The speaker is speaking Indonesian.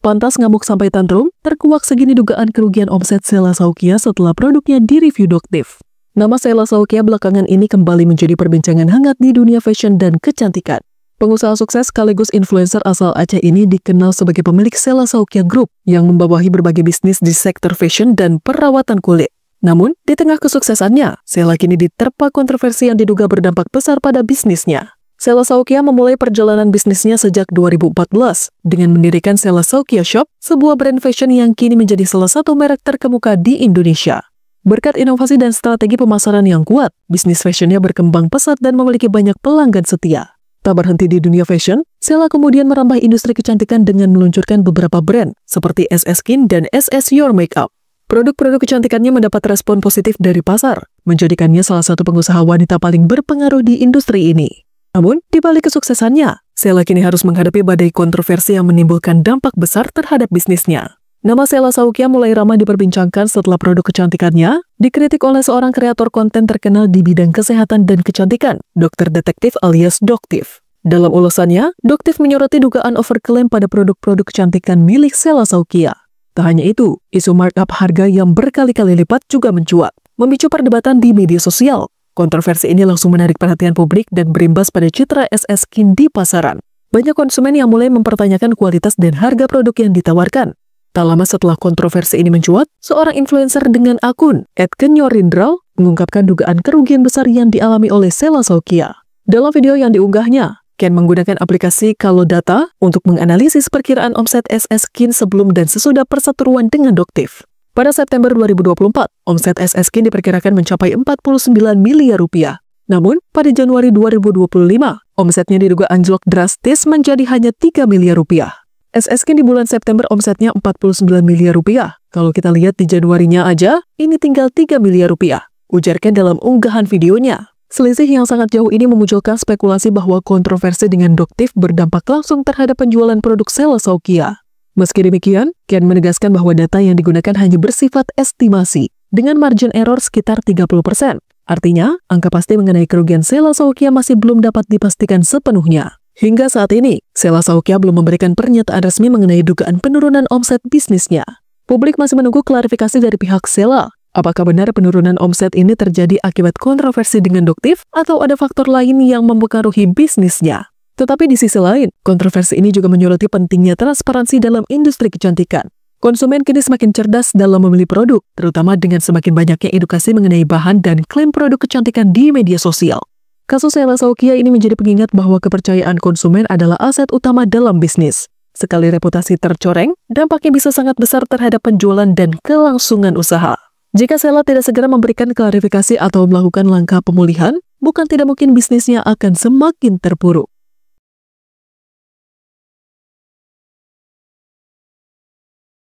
Pantas ngamuk sampai tantrum, terkuak segini dugaan kerugian omset Sheila Saukia setelah produknya direview Doktif. Nama Sheila Saukia belakangan ini kembali menjadi perbincangan hangat di dunia fashion dan kecantikan. Pengusaha sukses sekaligus influencer asal Aceh ini dikenal sebagai pemilik Sheila Saukia Group yang membawahi berbagai bisnis di sektor fashion dan perawatan kulit. Namun, di tengah kesuksesannya, Sheila kini diterpa kontroversi yang diduga berdampak besar pada bisnisnya. Sheila Saukia memulai perjalanan bisnisnya sejak 2014 dengan mendirikan Sheila Saukia Shop, sebuah brand fashion yang kini menjadi salah satu merek terkemuka di Indonesia. Berkat inovasi dan strategi pemasaran yang kuat, bisnis fashionnya berkembang pesat dan memiliki banyak pelanggan setia. Tak berhenti di dunia fashion, Sheila kemudian merambah industri kecantikan dengan meluncurkan beberapa brand seperti SS Skin dan SS Your Makeup. Produk-produk kecantikannya mendapat respon positif dari pasar, menjadikannya salah satu pengusaha wanita paling berpengaruh di industri ini. Namun, di balik kesuksesannya, Sheila kini harus menghadapi badai kontroversi yang menimbulkan dampak besar terhadap bisnisnya. Nama Sheila Saukia mulai ramai diperbincangkan setelah produk kecantikannya dikritik oleh seorang kreator konten terkenal di bidang kesehatan dan kecantikan, Dokter Detektif alias Doktif. Dalam ulasannya, Doktif menyoroti dugaan overclaim pada produk-produk kecantikan milik Sheila Saukia. Tak hanya itu, isu markup harga yang berkali-kali lipat juga mencuat, memicu perdebatan di media sosial. Kontroversi ini langsung menarik perhatian publik dan berimbas pada citra SS Skin di pasaran. Banyak konsumen yang mulai mempertanyakan kualitas dan harga produk yang ditawarkan. Tak lama setelah kontroversi ini mencuat, seorang influencer dengan akun @kenyorindral mengungkapkan dugaan kerugian besar yang dialami oleh Sheila Saukia. Dalam video yang diunggahnya, Ken menggunakan aplikasi Kalodata untuk menganalisis perkiraan omset SS Skin sebelum dan sesudah persatuan dengan Doktif. Pada September 2024, omset SS Skin diperkirakan mencapai 49 miliar rupiah. Namun, pada Januari 2025, omsetnya diduga anjlok drastis menjadi hanya 3 miliar rupiah. SS Skin di bulan September omsetnya 49 miliar rupiah. Kalau kita lihat di Januarinya aja, ini tinggal 3 miliar rupiah, ujar Ken dalam unggahan videonya. Selisih yang sangat jauh ini memunculkan spekulasi bahwa kontroversi dengan Doktif berdampak langsung terhadap penjualan produk Sheila Saukia. Meski demikian, Ken menegaskan bahwa data yang digunakan hanya bersifat estimasi, dengan margin error sekitar 30%. Artinya, angka pasti mengenai kerugian Sheila Saukia masih belum dapat dipastikan sepenuhnya. Hingga saat ini, Sheila Saukia belum memberikan pernyataan resmi mengenai dugaan penurunan omset bisnisnya. Publik masih menunggu klarifikasi dari pihak Sheila. Apakah benar penurunan omset ini terjadi akibat kontroversi dengan Doktif atau ada faktor lain yang mempengaruhi bisnisnya? Tetapi di sisi lain, kontroversi ini juga menyoroti pentingnya transparansi dalam industri kecantikan. Konsumen kini semakin cerdas dalam memilih produk, terutama dengan semakin banyaknya edukasi mengenai bahan dan klaim produk kecantikan di media sosial. Kasus Sheila Saukia ini menjadi pengingat bahwa kepercayaan konsumen adalah aset utama dalam bisnis. Sekali reputasi tercoreng, dampaknya bisa sangat besar terhadap penjualan dan kelangsungan usaha. Jika Sheila tidak segera memberikan klarifikasi atau melakukan langkah pemulihan, bukan tidak mungkin bisnisnya akan semakin terpuruk.